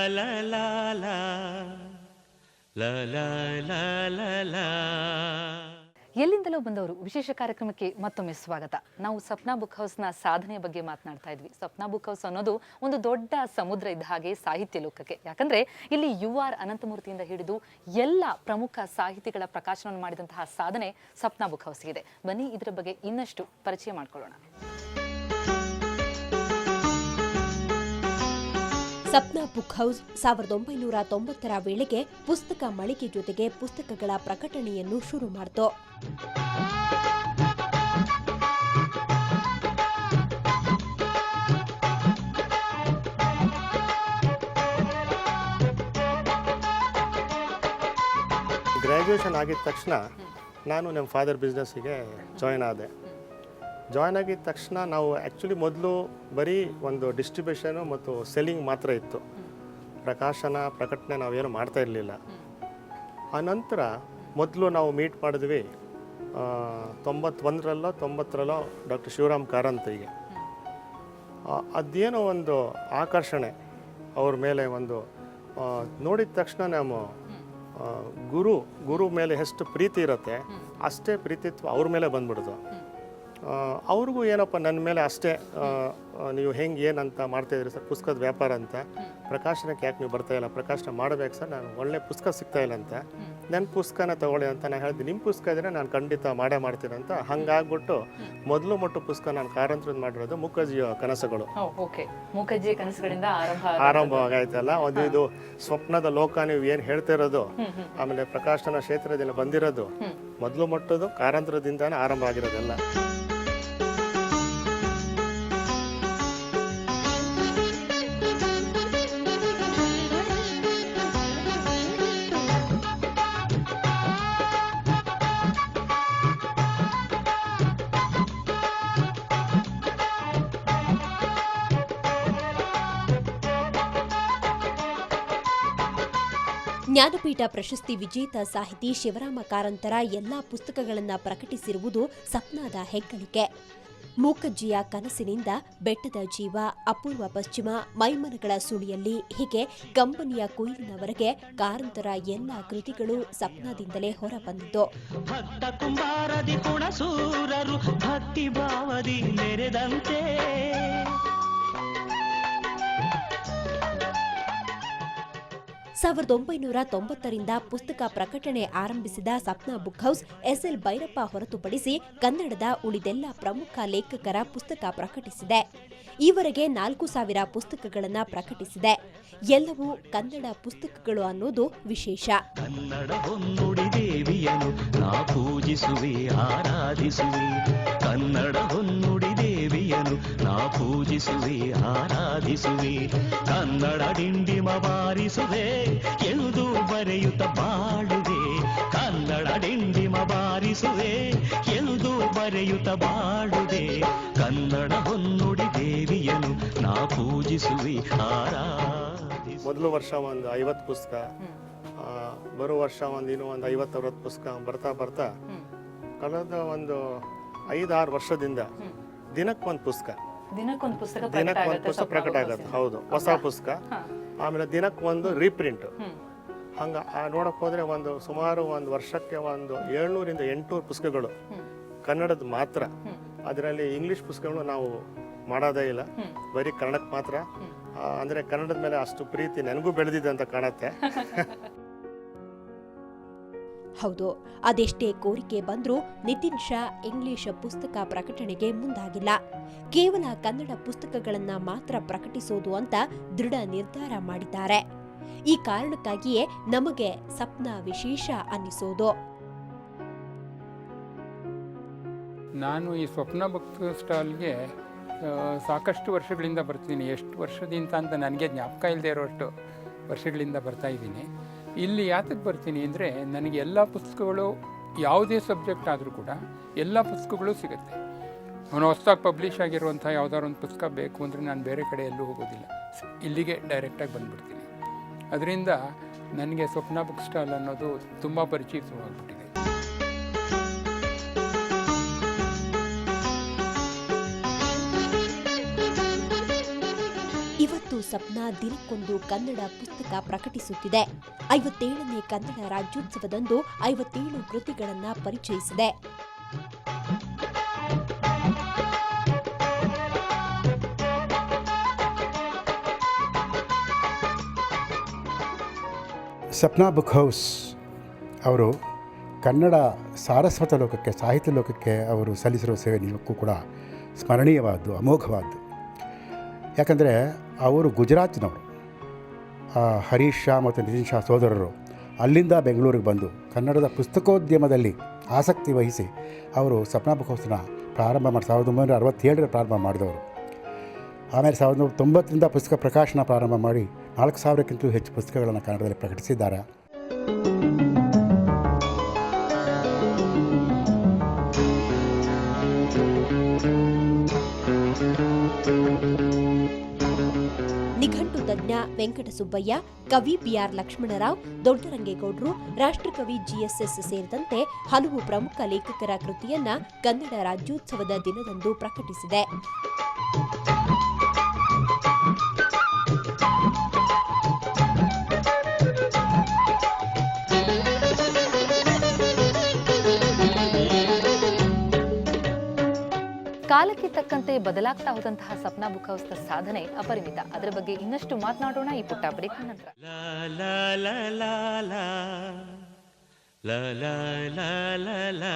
la la la la la la la la. ಎಲ್ಲಿಂದಲೋ ಬಂದವರು ವಿಶೇಷ ಕಾರ್ಯಕ್ರಮಕ್ಕೆ ಮತ್ತೊಮ್ಮೆ ಸ್ವಾಗತ. ನಾವು ಸಪ್ನಾ ಬುಕ್ ಹೌಸ್ನ ಸಾಧನೆ ಬಗ್ಗೆ ಮಾತನಾಡ್ತಾ ಇದ್ವಿ. ಸಪ್ನಾ ಬುಕ್ ಹೌಸ್ ಅನ್ನೋದು ಒಂದು ದೊಡ್ಡ ಸಮುದ್ರ ಇದ್ದ ಹಾಗೆ ಸಾಹಿತ್ಯ ಲೋಕಕ್ಕೆ. ಯಾಕಂದ್ರೆ ಇಲ್ಲಿ UR ಅನಂತಮೂರ್ತಿಯಿಂದ ಹಿಡಿದು ಎಲ್ಲ ಪ್ರಮುಖ ಸಾಹಿತಿಗಳ ಪ್ರಕಾಶನ ಮಾಡಿದಂತಹ ಸಾಧನೆ ಸಪ್ನಾ ಬುಕ್ ಹೌಸ್ ಇದೆ. ಬನ್ನಿ ಇದರ ಬಗ್ಗೆ ಇನ್ನಷ್ಟು ಪರಿಚಯ ಮಾಡ್ಕೊಳ್ಳೋಣ. ಸಪ್ನಾ ಬುಕ್ ಹೌಸ್ 1990ರ ವೇಳೆಗೆ ಪುಸ್ತಕ ಮಳಿಗೆ ಜೊತೆಗೆ ಪುಸ್ತಕಗಳ ಪ್ರಕಟಣೆಯನ್ನು ಶುರು ಮಾಡಿತು. ಗ್ರ್ಯಾಜುಯೇಷನ್ ಆಗಿದ ತಕ್ಷಣ ನಾನು ನಮ್ಮ ಫಾದರ್ ಬಿಸ್ನೆಸ್ಸಿಗೆ ಜಾಯ್ನ್ ಆದೆ. ಜಾಯ್ನ್ ಆಗಿದ ತಕ್ಷಣ ನಾವು ಆ್ಯಕ್ಚುಲಿ ಮೊದಲು ಬರೀ ಒಂದು ಡಿಸ್ಟ್ರಿಬ್ಯೂಷನು ಮತ್ತು ಸೆಲ್ಲಿಂಗ್ ಮಾತ್ರ ಇತ್ತು. ಪ್ರಕಟಣೆ ನಾವೇನು ಮಾಡ್ತಾ ಇರಲಿಲ್ಲ. ಆನಂತರ ಮೊದಲು ನಾವು ಮೀಟ್ ಮಾಡಿದ್ವಿ 90ರಲ್ಲೋ ಡಾಕ್ಟರ್ ಶಿವರಾಮ್ ಕಾರಂತರಿಗೆ. ಅದೇನೋ ಒಂದು ಆಕರ್ಷಣೆ ಅವ್ರ ಮೇಲೆ ಒಂದು ನೋಡಿದ ತಕ್ಷಣ ನಾವು ಗುರು ಮೇಲೆ ಎಷ್ಟು ಪ್ರೀತಿ ಇರುತ್ತೆ ಅಷ್ಟೇ ಪ್ರೀತಿತ್ವ ಅವ್ರ ಮೇಲೆ ಬಂದ್ಬಿಡ್ತು. ಅವ್ರಿಗೂ ಏನಪ್ಪ ನನ್ನ ಮೇಲೆ ಅಷ್ಟೇ ನೀವು ಹೆಂಗೆ ಏನಂತ ಮಾಡ್ತಾಯಿದ್ರಿ ಸರ್, ಪುಸ್ತಕದ ವ್ಯಾಪಾರ ಅಂತ, ಪ್ರಕಾಶನಕ್ಕೆ ಯಾಕೆ ನೀವು ಬರ್ತಾಯಿಲ್ಲ, ಪ್ರಕಾಶನ ಮಾಡಬೇಕು ಸರ್, ನಾನು ಒಳ್ಳೆ ಪುಸ್ತಕ ಸಿಗ್ತಾಯಿಲ್ಲ ಅಂತ, ನನ್ನ ಪುಸ್ತಕನ ತೊಗೊಳ್ಳಿ ಅಂತ ನಾನು ಹೇಳಿದೆ. ನಿಮ್ಮ ಪುಸ್ತಕ ಇದ್ದರೆ ನಾನು ಖಂಡಿತ ಮಾಡ್ತೀನಿ ಅಂತ. ಹಂಗಾಗ್ಬಿಟ್ಟು ಮೊದಲು ಪುಸ್ತಕ ನಾನು ಕಾರಂತರದ್ದು ಮಾಡಿರೋದು ಮೂಕಜ್ಜಿಯ ಕನಸುಗಳು. ಮೂಕಜ್ಜಿಯ ಕನಸುಗಳಿಂದ ಆರಂಭವಾಗಾಯ್ತಲ್ಲ. ಇದು ಸ್ವಪ್ನದ ಲೋಕ ನೀವು ಏನು ಹೇಳ್ತಿರೋದು, ಆಮೇಲೆ ಪ್ರಕಾಶನ ಕ್ಷೇತ್ರದಿಂದ ಬಂದಿರೋದು ಮೊದಲು ಮಟ್ಟದ್ದು ಕಾರಂತರದಿಂದಾನೇ ಆರಂಭ ಆಗಿರೋದೆಲ್ಲ. ಜ್ಞಾನಪೀಠ ಪ್ರಶಸ್ತಿ ವಿಜೇತ ಸಾಹಿತಿ ಶಿವರಾಮ ಕಾರಂತರ ಎಲ್ಲಾ ಪುಸ್ತಕಗಳನ್ನು ಪ್ರಕಟಿಸಿರುವುದು ಸಪ್ನಾದ ಹೆಗ್ಗಳಿಕೆ. ಮೂಕಜ್ಜಿಯ ಕನಸಿನಿಂದ ಬೆಟ್ಟದ ಜೀವ, ಅಪೂರ್ವ ಪಶ್ಚಿಮ, ಮೈಮನಗಳ ಸುಳಿಯಲ್ಲಿ ಹೀಗೆ ಕಂಪನಿಯ ಕೊಯ್ಲಿನವರೆಗೆ ಕಾರಂತರ ಎಲ್ಲ ಕೃತಿಗಳು ಸಪ್ನಾದಿಂದಲೇ ಹೊರಬಂದಿದ್ದು. ಭಕ್ತ ಕುಂಬಾರದಿ ಕುಣಸೂರರು ಭಕ್ತಿ ಭಾವದಿ ಮೆರೆದಂತೆ 1990ರಿಂದ ಪುಸ್ತಕ ಪ್ರಕಟಣೆ ಆರಂಭಿಸಿದ Sapna book house SL Bhyrappa ಹೊರತುಪಡಿಸಿ ಕನ್ನಡದ ಉಳಿದೆಲ್ಲ ಪ್ರಮುಖ ಲೇಖಕರ ಪುಸ್ತಕ ಪ್ರಕಟಿಸಿದೆ. ಈವರೆಗೆ 4000 ಪುಸ್ತಕಗಳನ್ನು ಪ್ರಕಟಿಸಿದೆ. ಎಲ್ಲವೂ ಕನ್ನಡ ಪುಸ್ತಕಗಳು ಅನ್ನೋದು ವಿಶೇಷ. ಕನ್ನಡ ಹೊನ್ನುಡಿ ದೇವಿಯನ್ನು ನಾ ಪೂಜಿಸುವೆ ಆರಾಧಿಸುವೆ, ಕನ್ನಡ ಹೊನ್ನುಡಿ ದೇವಿಯನ್ನು ನಾ ಪೂಜಿಸುವೆ ಆರಾಧಿಸುವೆ, ಕನ್ನಡ ಡಿಂಡಿಮ ಬಾರಿಸುವೆ ಎಂದು ಬರೆಯುತ್ತ ಬಾಳುವೆ, ಕನ್ನಡ ಡಿಂಡಿಮ ಬಾರಿಸುವೆ ಎಂದು ಬರೆಯುತ್ತ ಬಾಳುವೆ, ಕನ್ನಡ ಹೊನ್ನುಡಿ ದೇವಿಯನ್ನು ನಾ ಪೂಜಿಸುವೆ ಆರಾಧಿಸುವೆ. ಮೊದಲು ವರ್ಷ ಒಂದು 50 ಪುಸ್ತಕ, ಬರೋ ವರ್ಷ ಇನ್ನೂ ಒಂದು 50-60 ಪುಸ್ತಕ ಬರ್ತಾ ಕಳೆದ ಒಂದು 5-6 ವರ್ಷದಿಂದ ದಿನಕ್ಕೊಂದು ಪುಸ್ತಕ ಪ್ರಕಟ ಆಗುತ್ತೆ. ಹೌದು, ಹೊಸ ಪುಸ್ತಕ. ಆಮೇಲೆ ದಿನಕ್ಕೊಂದು ರೀಪ್ರಿಂಟ್. ಹಂಗೆ ನೋಡಕ್ ಹೋದ್ರೆ ಸುಮಾರು ಒಂದು ವರ್ಷಕ್ಕೆ 700ರಿಂದ 800 ಪುಸ್ತಕಗಳು ಕನ್ನಡದ ಮಾತ್ರ. ಅದರಲ್ಲಿ ಇಂಗ್ಲಿಷ್ ಪುಸ್ತಕಗಳು ನಾವು ಮಾಡೋದೇ ಇಲ್ಲ, ಬರೀ ಕನ್ನಡಕ್ಕೆ ಮಾತ್ರ. ಅಂದರೆ ಕನ್ನಡದ ಮೇಲೆ ಅಷ್ಟು ಪ್ರೀತಿ ನನಗೂ ಬೆಳೆದಿದೆ ಅಂತ ಕಾಣುತ್ತೆ. ಹೌದು, ಅದೆಷ್ಟೇ ಕೋರಿಕೆ ಬಂದರೂ ನಿತಿನ್ ಶಾ ಇಂಗ್ಲಿಷ್ ಪುಸ್ತಕ ಪ್ರಕಟಣೆಗೆ ಮುಂದಾಗಿಲ್ಲ. ಕೇವಲ ಕನ್ನಡ ಪುಸ್ತಕಗಳನ್ನ ಮಾತ್ರ ಪ್ರಕಟಿಸೋದು ಅಂತ ದೃಢ ನಿರ್ಧಾರ ಮಾಡಿದ್ದಾರೆ. ಈ ಕಾರಣಕ್ಕಾಗಿಯೇ ನಮಗೆ ಸಪ್ನಾ ವಿಶೇಷ ಅನ್ನಿಸೋದು. ನಾನು ಈ ಸ್ವಪ್ನ ಬುಕ್ ಸ್ಟಾಲ್ಗೆ ಸಾಕಷ್ಟು ವರ್ಷಗಳಿಂದ ಬರ್ತೀನಿ. ಎಷ್ಟು ವರ್ಷದಿಂದ ಅಂತ ನನಗೆ ಜ್ಞಾಪಕ ಇಲ್ಲದೆ ಇರೋಷ್ಟು ವರ್ಷಗಳಿಂದ ಬರ್ತಾ ಇದ್ದೀನಿ. ಇಲ್ಲಿ ಯಾತಕ್ಕೆ ಬರ್ತೀನಿ ಅಂದರೆ, ನನಗೆ ಎಲ್ಲ ಪುಸ್ತಕಗಳು, ಯಾವುದೇ ಸಬ್ಜೆಕ್ಟ್ ಆದರೂ ಕೂಡ ಎಲ್ಲ ಪುಸ್ತಕಗಳು ಸಿಗುತ್ತೆ. ಅವನು ಹೊಸದಾಗಿ ಪಬ್ಲಿಷ್ ಆಗಿರುವಂಥ ಯಾವುದಾದ್ರು ಒಂದು ಪುಸ್ತಕ ಬೇಕು ಅಂದರೆ ನಾನು ಬೇರೆ ಕಡೆ ಎಲ್ಲೂ ಹೋಗೋದಿಲ್ಲ, ಇಲ್ಲಿಗೆ ಡೈರೆಕ್ಟಾಗಿ ಬಂದುಬಿಡ್ತೀನಿ. ಅದರಿಂದ ನನಗೆ ಸ್ವಪ್ನ ಬುಕ್ ಸ್ಟಾಲ್ ಅನ್ನೋದು ತುಂಬ ಪರಿಚಿತವಾಗ್ಬಿಟ್ಟಿದೆ. ಇವತ್ತು ಇಂದು ಸಪ್ನಾ ದಿನಕ್ಕೊಂದು ಕನ್ನಡ ಪುಸ್ತಕ ಪ್ರಕಟಿಸುತ್ತಿದೆ. 57ನೇ ಕನ್ನಡ ರಾಜ್ಯೋತ್ಸವದಂದು 57 ಕೃತಿಗಳನ್ನು ಪರಿಚಯಿಸಿದೆ. ಸಪ್ನಾ ಬುಕ್ ಹೌಸ್ ಅವರು ಕನ್ನಡ ಸಾರಸ್ವತ ಲೋಕಕ್ಕೆ, ಸಾಹಿತ್ಯ ಲೋಕಕ್ಕೆ ಅವರು ಸಲ್ಲಿಸಿರೋ ಸೇವೆ ನಿಜಕ್ಕೂ ಕೂಡ ಸ್ಮರಣೀಯವಾದ್ದು, ಅಮೋಘವಾದ್ದು. ಯಾಕಂದರೆ ಅವರು ಗುಜರಾತ್ನವರು, ಹರೀಶ್ ಶಾ ಮತ್ತು ನಿತಿನ್ ಶಾ ಸೋದರರು ಅಲ್ಲಿಂದ ಬೆಂಗಳೂರಿಗೆ ಬಂದು ಕನ್ನಡದ ಪುಸ್ತಕೋದ್ಯಮದಲ್ಲಿ ಆಸಕ್ತಿ ವಹಿಸಿ ಅವರು ಸಪ್ನಾ ಬುಕ್ ಹೌಸ್ನ ಪ್ರಾರಂಭ ಮಾಡಿ 1967 ಪ್ರಾರಂಭ ಮಾಡಿದವರು. ಆಮೇಲೆ 1990 ಪುಸ್ತಕ ಪ್ರಕಾಶನ ಪ್ರಾರಂಭ ಮಾಡಿ 4,000ಕ್ಕಿಂತಲೂ ಹೆಚ್ಚು ಪುಸ್ತಕಗಳನ್ನು ಕನ್ನಡದಲ್ಲಿ ಪ್ರಕಟಿಸಿದ್ದಾರೆ. ನಿಘಂಟು ತಜ್ಞ ವೆಂಕಟಸುಬ್ಬಯ್ಯ, ಕವಿ ಬಿಆರ್ ಲಕ್ಷ್ಮಣರಾವ್, ದೊಡ್ಡರಂಗೇಗೌಡರು, ರಾಷ್ಟ್ರಕವಿ ಜಿಎಸ್ಎಸ್ ಸೇರಿದಂತೆ ಹಲವು ಪ್ರಮುಖ ಲೇಖಕರ ಕೃತಿಯನ್ನ ಕನ್ನಡ ರಾಜ್ಯೋತ್ಸವದ ದಿನದಂದು ಪ್ರಕಟಿಸಿದೆ. ಕಾಲಕ್ಕೆ ತಕ್ಕಂತೆ ಬದಲಾಗ್ತಾ ಹೋದಂತಹ ಸಪ್ನಾ ಬುಕ್ ಹೌಸ್ನ ಸಾಧನೆ ಅಪರಿಮಿತ. ಅದರ ಬಗ್ಗೆ ಇನ್ನಷ್ಟು ಮಾತನಾಡೋಣ ಈ ಪುಟ್ಟ ಬ್ರೇಕ್ ನಂತರ. la la la la la la la la